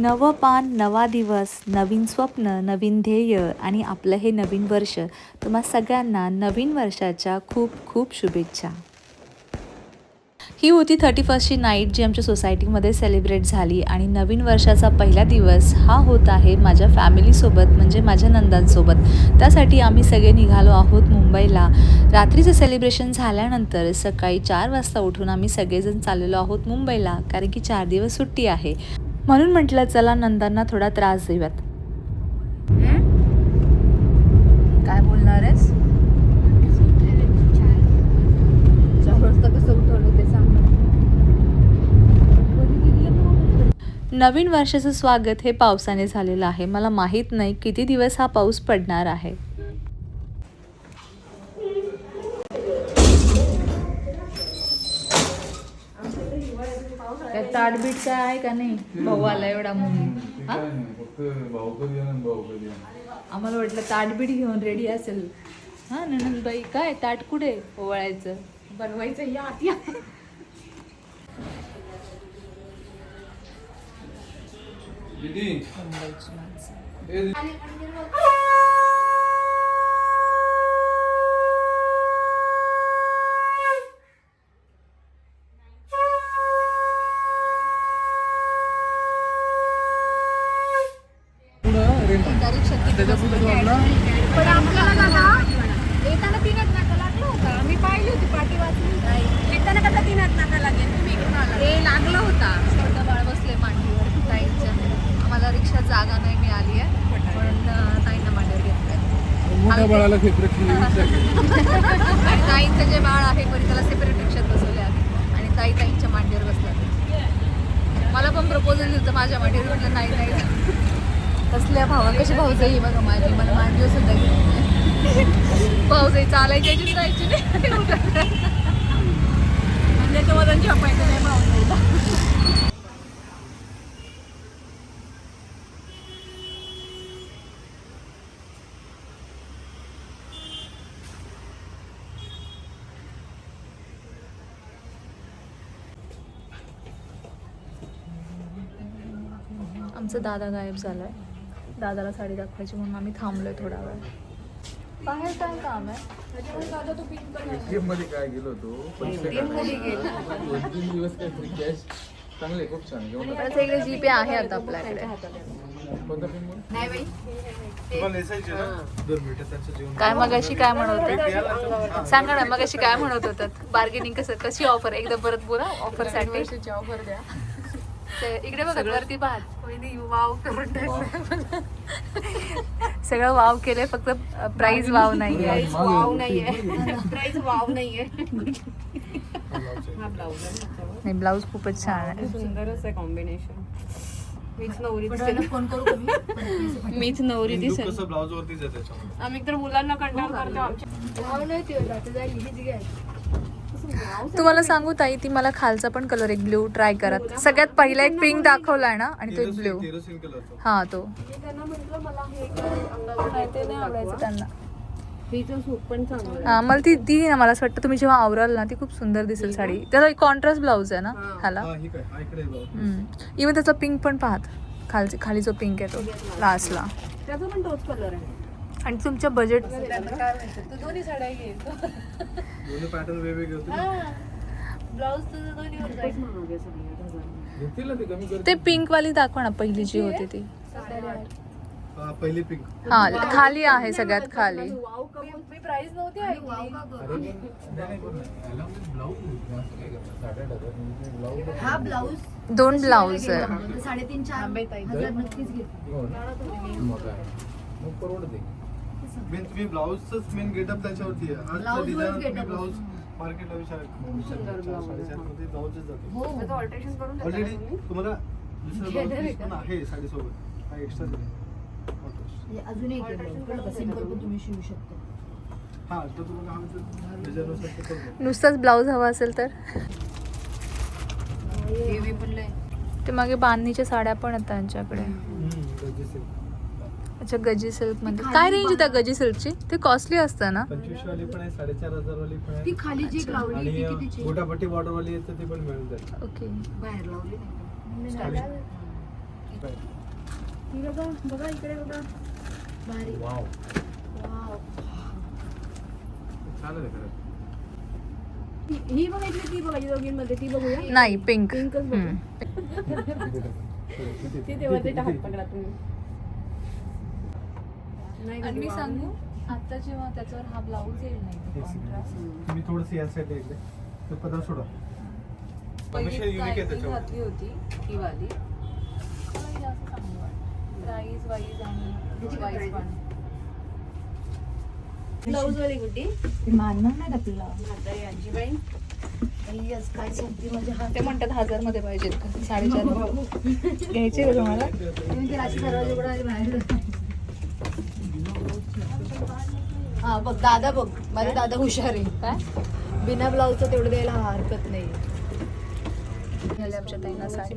नवं पान, नवा दिवस, नवीन स्वप्न, नवीन ध्येय आणि आपलं हे नवीन वर्ष. तुम्हा सगळ्यांना नवीन वर्षाच्या खूप खूप शुभेच्छा. ही होती 31st नाईट जी आमच्या सोसायटीमध्ये सेलिब्रेट झाली आणि नवीन वर्षाचा पहिला दिवस हा होत आहे माझ्या फॅमिलीसोबत, म्हणजे माझ्या नंदांसोबत. त्यासाठी आम्ही सगळे निघालो आहोत मुंबईला. रात्रीचं सेलिब्रेशन झाल्यानंतर सकाळी 4 वाजता उठून आम्ही सगळेजण चाललेलो आहोत मुंबईला, कारण की 4 दिवस सुट्टी आहे. म्हणून म्हटलं चला नंदांना थोडा त्रास देऊयात. काय बोलणार आहेस? नवीन वर्षाचं स्वागत हे पावसाने झालेलं आहे. मला माहीत नाही किती दिवस हा पाऊस पडणार आहे. ताडबीट काय आहे का नाही? भाऊ आला एवढा म्हणून आम्हाला वाटलं ताटबीट घेऊन रेडी असेल. हा ननंदबाई, काय ताट कुठे ओवाळायचं बनवायचं? या आत या. पण आपल्याला ना येताना 3च नाका लागलं होतं. आम्ही पाहिली होती पाठी वाचली. येताना कसा 3च नाका लागेल? तुम्ही इकडून आला. हे लागलं होता. छोटं बाळ बसले मांडीवर ताईंच्या. आम्हाला रिक्षा जागा नाही मिळाली आहे, पण ताईंना मांडीवर घेतलंय. मोठ्या बाळाला आणि ताईंचं जे बाळ आहे पण त्याला सेपरेट रिक्षात बसवले आहे आणि ताईंच्या मांडीवर बसल्या. मला पण प्रपोजल दिलं होतं माझ्या मांडीवर, म्हटलं नाही. कसल्या भावा कशी भाऊजाई बघा माझी, मला मांडीवर सुद्धा घेतली. भाऊजाई चालायची राहायची नाही म्हणजे तो वजन झोपायचं नाही भाऊजाईला. आमचा दादा गायब झालाय. दादाला साडी दाखवायची म्हणून आम्ही थांबलोय थोडा वेळ. बाहेर काय काम आहे? मध्ये काय गेलो होतो दिवस काय चांगले खूप छान. इकडे जीपे आहे आता आपल्याकडे. काय मगाशी काय म्हणत होते? सांगा ना, मगाशी काय म्हणत होतात? बार्गेनिंग कशी ऑफर? एकदा परत बोला. ऑफर साठी ऑफर द्या. इकडे बघा वरती पाहत. वाव करून सगळं वाव केलंय, फक्त प्राइस वाव नाहीये. वाव नाहीये. प्राइस वाव नाहीये. नाही, ब्लाऊज खूपच छान आहे. सुंदरच आहे कॉम्बिनेशन. मीच नवरी दिसेल. कसं ब्लाऊज वरतीच आहे त्याच्यामध्ये. आम्ही तर मुलांना कंटाळ करतो. तुम्हाला सांगू ताई, ती मला खालचा पण कलर एक ब्ल्यू ट्राय करा. सगळ्यात पहिला एक पिंक दाखवलाय ना, आणि तो एक ब्ल्यू. हा तो ते नाही आवडायचं त्यांना. हा, मला ती ना, मला असं वाटतं तुम्ही जेव्हा आवराल ना ती खूप सुंदर दिसेल साडी. त्याचा एक कॉन्ट्रास्ट ब्लाऊज आहे ना ह्याला. इव्हन त्याचा पिंक पण पाहत, खाली जो पिंक आहे तो लास्टला. त्याचा पण तोच कलर आहे. आणि तुमच्या बजेट दोन्ही साड्या घेईल. दोन्ही पॅटर्न वेगवेगळे होते. ब्लाऊज तुझं दोन्हीवर जाईल. ते पिंक वाली दाखवा ना, पहिली जी होती ती. पहिली पिंक. हा, खाली आहे सगळ्यात खाली. मी प्राइस नव्हती ऐकली. हा ब्लाऊज 2 ब्लाऊज आहे. 3.5-4 नक्कीच घेतली. तुम्ही ब्लाऊजच मेन गेटअप त्याच्यावरती आहे. आज डिझाईन ब्लाऊज मार्केटला विचार ऑलरेडी तुम्हाला दुसरं आहे साडीसोबत. हा एक्स्ट्रा अजून एक सिंपल पण तुम्ही शिवू शकता. हा, तर तुम्हाला नुसताच ब्लाऊज हवा असेल तर हेवी पण ते मागे बांधणीच्या साड्या पण आहेत त्यांच्याकडे. अच्छा, गजी सिल्क मध्ये काय रेंज आहे त्या गजी सिल्कची? ते कॉस्टली असतं ना? 25 वाली पण आहे, 4,500 वाली पण आहे. ती खाली जी लावली ती कितीची? गोटापट्टी बॉर्डर वाली आहे तर ती पण मिळून जाईल. ओके. बाहेर लावली नाही. ही बघा बघा इकडे बघा भारी वाव वाव छान आहे खरं. ही बघायची ती बघायची दोघींमध्ये ती बघूया नाही पिंक पिंकच बघू ते तेव्हा ते हात पकडा तुम्ही नाही आणि मी वाव. सांगू आता जेव्हा त्याच्यावर हा ब्लाऊज येईल नाही एक कॉन्ट्रास्ट second. तुम्ही थोडंसं या साईडला इकडे ते पदर सोडा. पहिली युनिक आहे प्राइस त्याच्यावर. घातली होती ही वाली मला जास्त चांगलं वाटतं प्राइस वाईज आणि वाईज पण ब्लाऊज वाली गुड्डी मानणार नाही आपल्याला म्हातारी आजीबाई काय सांगते म्हणजे हा ते म्हणतात 1000 मध्ये पाहिजेत का 4.5 घ्यायचे का तुम्हाला हा बघ दादा बघ माझा दादा हुशार आहे काय बिना ब्लाऊजचं तेवढं द्यायला हरकत नाही झाले आमच्या ताईंना साडी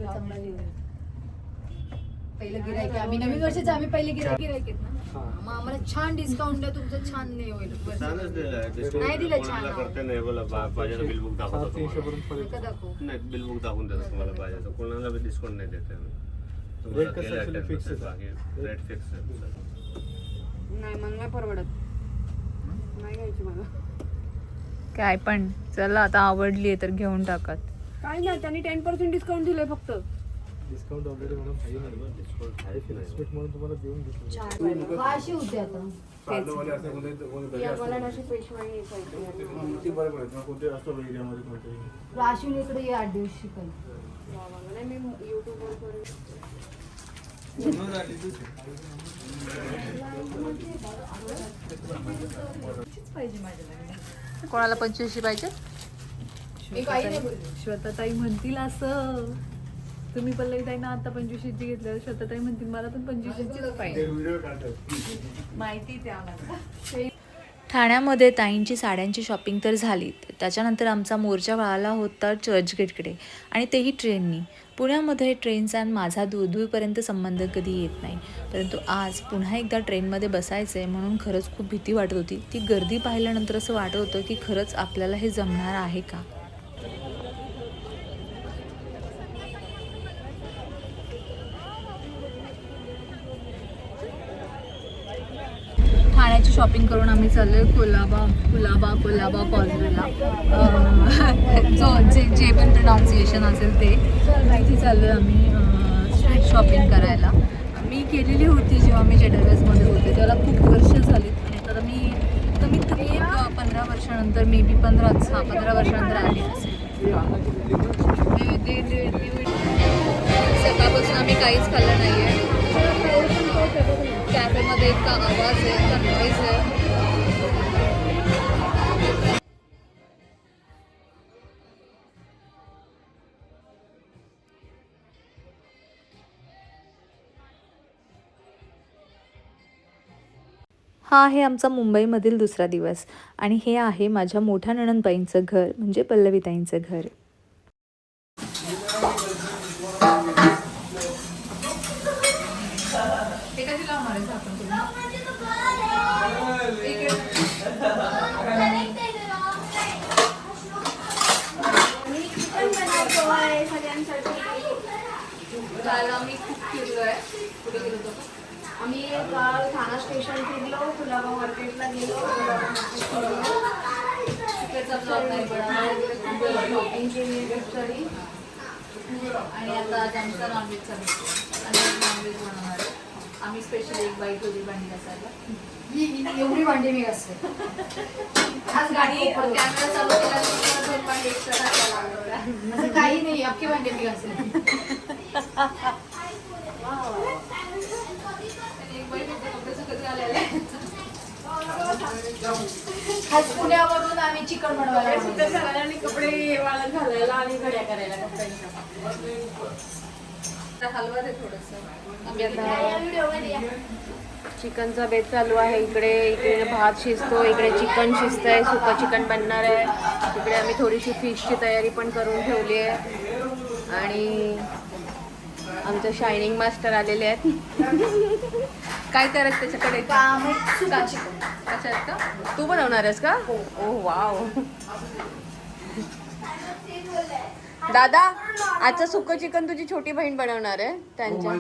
पहिलं गिरायक आम्ही नवीन वर्षाचं आम्ही पहिले गिरायक आहेत ना हा. मग आम्हाला छान डिस्काउंट द्या तुमचं छान नाही होईल छानच दिलं नाही दिलं छान. कोणाला करता नाही बोला पाहिजे बिल बुक दाखवतो 300 तुम्हाला. पर्यंत पडेल. नका दाखवू नाही बिल बुक दाखवून देतो तुम्हाला पाहिजे तर कोणाला बी डिस्काउंट नाही देते आम्ही. तुम्हाला Rate कसं केलं actually 10% fix आहे? बाकी रेट फिक्स आहे. नाही मला नाही परवडत नाही घ्यायची मला काय पण चला आता आवडली आहे तर घेऊन टाकत काय नाही त्यांनी 10% डिस्काउंट दिलंय फक्त डिस्काउंट ऑलरेडी म्हणून काही नाही. डिस्काउंट आहे की नाही? एक्सपेक्ट म्हणून तुम्हाला देऊन घेतलं. अशी होती आता साधंवाले असं कोणते मला अशी पेशवाई पाहिजे ती बरं पडेल. कोणते असतो एरियामध्ये कोणतरी. राशीन इकडे ये 8 दिवस शिकायला नाही मी युट्यूबवर करेन कोणाला 25 पाहिजे मी काही नाही बोलले. श्वेताताई म्हणतील असं तुम्ही पल्लवी ताईंना आता 25 घेतलं श्वेताताई म्हणतील मला पण 25 पाहिजे व्हिडिओ काढतात. माहिती त्या ठाण्यामध्ये ताईंची साड्यांची शॉपिंग तर झाली त्याच्यानंतर आमचा मोर्चा वळाला होता चर्चगेटकडे आणि तेही ट्रेननी पुण्यामध्ये ट्रेनचा आणि माझा दूरपर्यंत संबंध कधी येत नाही परंतु आज पुन्हा एकदा ट्रेनमध्ये बसायचं आहे म्हणून खरंच खूप भीती वाटत होती ती गर्दी पाहिल्यानंतर असं वाटत होतं की खरंच आपल्याला हे जमणार आहे का ठाण्याची शॉपिंग करून आम्ही चाललो आहे कोलाबा कॉजवेला जो जे पण प्रोनाऊन्सिएशन असेल ते तिथे चाललो आहे आम्ही स्ट्रीट शॉपिंग करायला मी केलेली होती जेव्हा मी जेडरवेसमध्ये होते त्याला खूप वर्ष झाली आणि आता मी कमीत कमी एक 15 वर्षानंतर मे बी 15 वर्षानंतर आली असेल सकाळपासून आम्ही काहीच खाल्लं नाही आहे कॅफेमध्ये इतका आवाज आहे इतका नॉईज आहे हा आहे आमचा मुंबईमधील दुसरा दिवस आणि हे आहे माझ्या मोठ्या नणंदबाईंचं घर म्हणजे पल्लवीताईंचं घर आम्ही काल ठाणा स्टेशन फिरलो कुलाबा मार्केटला गेलो शॉपिंग केली आणि आता आज आमचा नॉनव्हेजचा नॉनव्हेज बनवणार आहे आम्ही स्पेशल एक बाईट होती भांडी घासायला एवढी भांडी मी घासते आज गाडी कॅमेरा चालू केला भांडी एक्स्ट्रा घासायला काही नाही अख्खी भांडी मी घासते आज पुण्यावरून आम्ही चिकन बनवायला आणि कपडे वाळत घालायला आणि घड्या करायला हलवा दे थोडंसं चिकनचा बेत चालू आहे इकडे भात शिजतो इकडे चिकन शिजतंय सुकं चिकन बनणार आहे इकडे आम्ही थोडीशी फिशची तयारी पण करून ठेवली आहे आणि आमचे शायनिंग मास्टर आलेले आहेत काय करायचं त्याच्याकडे कशात का तू बनवणार आहेस का ओ वाव दादा आजचं सुक्क चिकन तुझी छोटी बहीण बनवणार आहे त्यांच्या.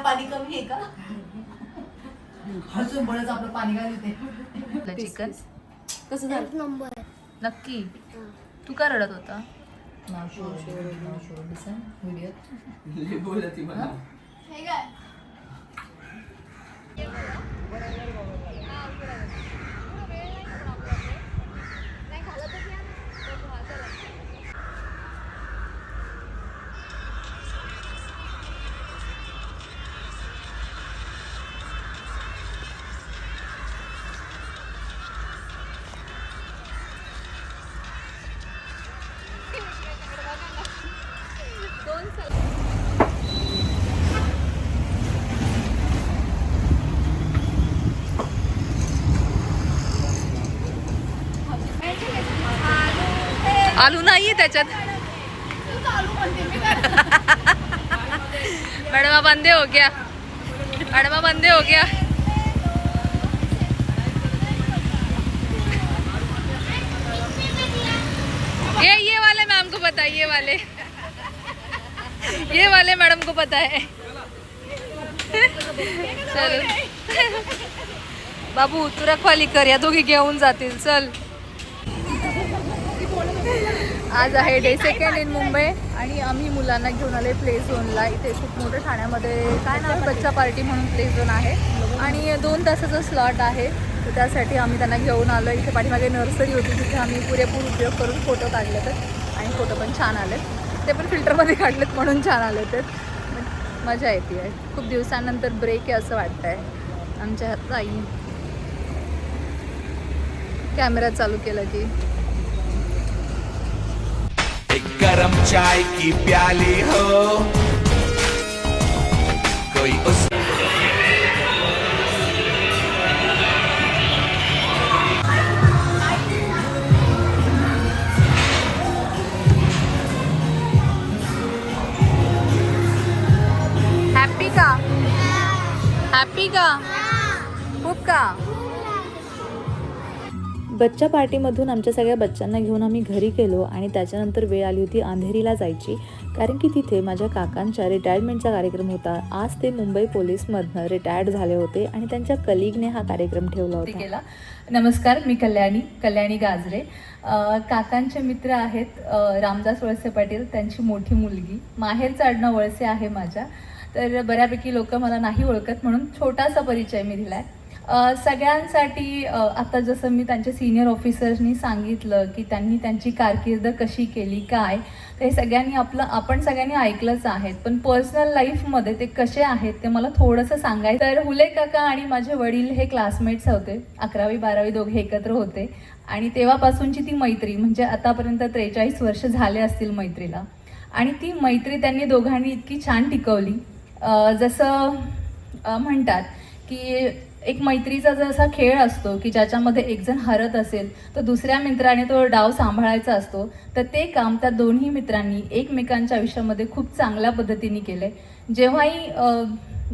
पाणी कमी आहे का? हसून बळच आपलं पाणी घालते. चिकन कसं झालं? नक्की तू का रडत होता? आलू नाहीये त्याच्यात. मॅडम बंदे हो गया, मॅडम बंदे हो गया. ये वाले मैम को पता है, ये वाले मैडम को पता है. चल बाबू तू रखवाली कर, या दोघी घेऊन जातील. चल आज आहे डे सेकंड इन मुंबई आणि आम्ही मुलांना घेऊन आले प्ले झोनला. इथे खूप मोठं ठाण्यामध्ये काय ना बच्चा पार्टी म्हणून प्ले झोन आहे आणि 2 तासाचा स्लॉट आहे. तर त्यासाठी आम्ही त्यांना घेऊन आलो. इथे पाठीमागे नर्सरी होती तिथे आम्ही पुरेपूर उपयोग करून फोटो काढले तर, आणि फोटो पण छान आले. ते पण फिल्टरमध्ये काढलेत म्हणून छान आले. तर मजा येते आहे. खूप दिवसांनंतर ब्रेक आहे असं वाटतं आहे. आमच्या ताई कॅमेरा चालू केला की एक गरम चाय की प्याली हो कोई उस हॅपी का खूप का. बच्चा पार्टीमधून आमच्या सगळ्या बच्चांना घेऊन आम्ही घरी गेलो आणि त्याच्यानंतर वेळ आली होती अंधेरीला जायची, कारण की तिथे माझ्या काकांच्या रिटायरमेंटचा कार्यक्रम होता. आज ते मुंबई पोलीसमधनं रिटायर्ड झाले होते आणि त्यांच्या कलिगने हा कार्यक्रम ठेवला होता. नमस्कार, मी कल्याणी गाजरे. काकांचे मित्र आहेत रामदास वळसे पाटील, त्यांची मोठी मुलगी. माहेरचं आडनाव वळसे आहे माझ्या. तर बऱ्यापैकी लोक मला नाही ओळखत म्हणून छोटासा परिचय मी दिला आहे. सगळ्यांसाठी आता जसं मी त्यांच्या सिनियर ऑफिसर्सनी सांगितलं की त्यांनी त्यांची कारकीर्द कशी केली काय, तर हे आपण सगळ्यांनी ऐकलंच आहे. पण पर्सनल लाईफमध्ये ते कसे आहेत ते मला थोडंसं सांगायचं. तर हुले काका आणि माझे वडील हे क्लासमेट्स होते. 11वी 12वी दोघे एकत्र होते आणि तेव्हापासूनची ती मैत्री, म्हणजे आतापर्यंत 43 वर्ष झाले असतील मैत्रीला. आणि ती मैत्री त्यांनी दोघांनी इतकी छान टिकवली. जसं म्हणतात की एक मैत्रीचा जसा खेळ असतो की ज्याच्यामध्ये एकजण हरत असेल तर दुसऱ्या मित्राने तो डाव सांभाळायचा असतो, तर ते काम त्या दोन्ही मित्रांनी एकमेकांच्या आयुष्यामध्ये खूप चांगल्या पद्धतीने केलं आहे. जेव्हाही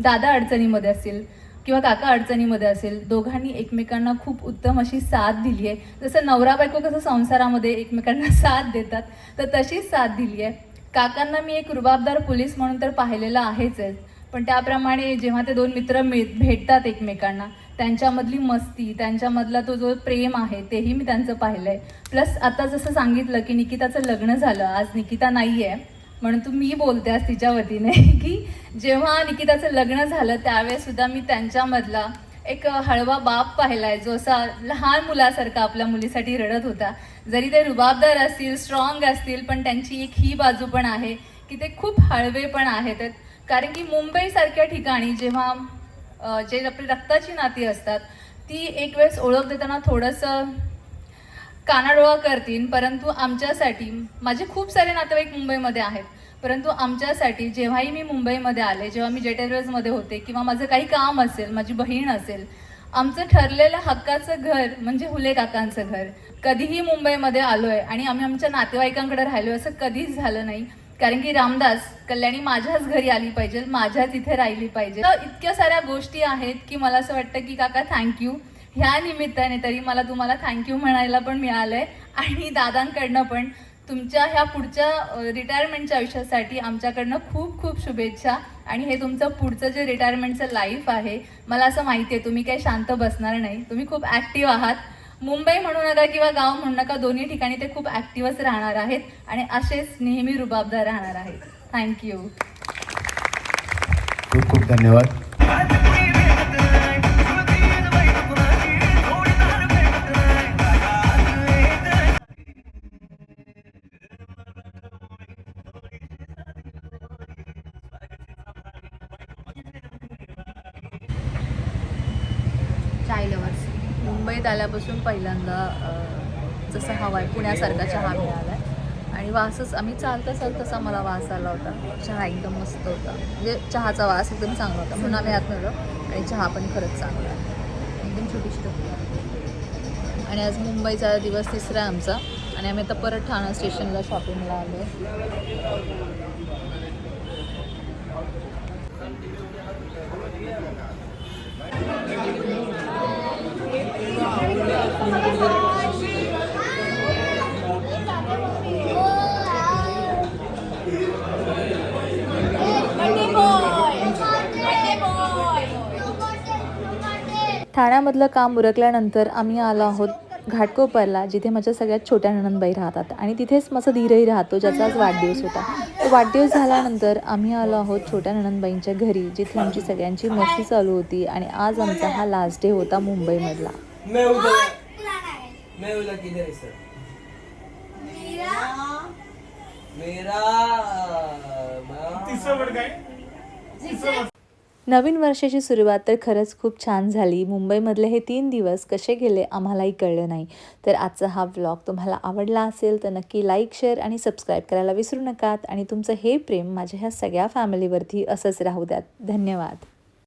दादा अडचणीमध्ये असेल किंवा काका अडचणीमध्ये असेल, दोघांनी एकमेकांना खूप उत्तम अशी साथ दिली आहे. जसं नवरा बायको कसं संसारामध्ये एकमेकांना साथ देतात, तर तशीच साथ दिली आहे. काकांना मी एक रुबाबदार पोलीस म्हणून तर पाहिलेलं आहेच आहे, पण त्याप्रमाणे जेव्हा ते दोन मित्र भेटतात एकमेकांना त्यांच्यामधली मस्ती, त्यांच्यामधला तो जो प्रेम आहे तेही मी त्यांचं पाहिलं आहे. प्लस आता जसं सांगितलं की निकिताचं लग्न झालं, आज निकिता नाही आहे म्हणून मी बोलते आज तिच्या वतीने की जेव्हा निकिताचं लग्न झालं त्यावेळेससुद्धा मी त्यांच्यामधला एक हळवा बाप पाहिला आहे, जो असा लहान मुलासारखा आपल्या मुलीसाठी रडत होता. जरी ते रुबाबदार असतील, स्ट्रॉंग असतील, पण त्यांची एक ही बाजू पण आहे की ते खूप हळवे पण आहेत. कारण की मुंबईसारख्या ठिकाणी जेव्हा जे आपली रक्ताची नाती असतात ती एक वेळेस ओळख देताना थोडंसं कानाडोळा करतील, परंतु आमच्यासाठी, माझे खूप सारे नातेवाईक मुंबईमध्ये आहेत, परंतु आमच्यासाठी जेव्हाही मी मुंबईमध्ये आले, जेव्हा मी जेट एअरवेजमध्ये होते किंवा माझं काही काम असेल, माझी बहीण असेल, आमचं ठरलेलं हक्काचं घर म्हणजे हुले काकांचं घर. कधीही मुंबईमध्ये आलो आहे आणि आम्ही आमच्या नातेवाईकांकडे राहिलो असं कधीच झालं नाही. कारण की रामदास, कल्याणी माझ्याच घरी आली पाहिजे, माझ्याच इथे राहिली पाहिजे. तर इतक्या साऱ्या गोष्टी आहेत की मला असं वाटतं की काका थँक्यू. ह्या निमित्ताने तरी मला तुम्हाला थँक्यू म्हणायला पण मिळालं आहे आणि दादांकडनं पण तुमच्या ह्या पुढच्या रिटायरमेंटच्या आयुष्यासाठी आमच्याकडनं खूप खूप शुभेच्छा. आणि हे तुमचं पुढचं जे रिटायरमेंटचं लाईफ आहे, मला असं माहिती आहे तुम्ही काही शांत बसणार नाही, तुम्ही खूप ॲक्टिव्ह आहात. मुंबई म्हणू नका किंवा गाव म्हणू नका, दोन्ही ठिकाणी ते खूप ॲक्टिव्हच राहणार आहेत आणि असेच नेहमी रुबाबदार राहणार आहेत. थँक्यू. खूप खूप धन्यवाद. चाय लवर्स, मुंबईत आल्यापासून पहिल्यांदा जसं हवा आहे पुण्यासारखा चहा मिळाला आहे आणि वासच, आम्ही चालताच आम्हाला वास आला होता. चहा एकदम मस्त होता, म्हणजे चहाचा वास एकदम चांगला होता म्हणून आम्ही आत मिळलो. आणि चहा पण खरंच चांगला आहे, एकदम छोटीशी टोपली. आणि आज मुंबईचा दिवस तिसरा आहे आमचा आणि आम्ही आता परत ठाणा स्टेशनला शॉपिंगला आलो आहे. ठाण्यामधलं काम उरकल्यानंतर आम्ही आलो आहोत घाटकोपरला, जिथे माझ्या सगळ्यात छोट्या नणंदबाई राहतात आणि तिथेच माझा धीरही राहतो, ज्याचा आज वाढदिवस होता. तो वाढदिवस झाल्यानंतर आम्ही आलो आहोत छोट्या नणंदबाईंच्या घरी, जिथे आमची सगळ्यांची मस्ती चालू होती. आणि आज आमचा हा लास्ट डे होता मुंबईमधला. नवीन वर्षाची सुरुवात तर खरंच खूप छान झाली. मुंबईमधले हे 3 दिवस कसे गेले आम्हालाही कळलं नाही. तर आजचा हा व्लॉग तुम्हाला आवडला असेल तर नक्की लाईक, शेअर आणि सबस्क्राईब करायला विसरू नका. आणि तुमचं हे प्रेम माझ्या ह्या सगळ्या फॅमिलीवरती असंच राहू द्यात. धन्यवाद.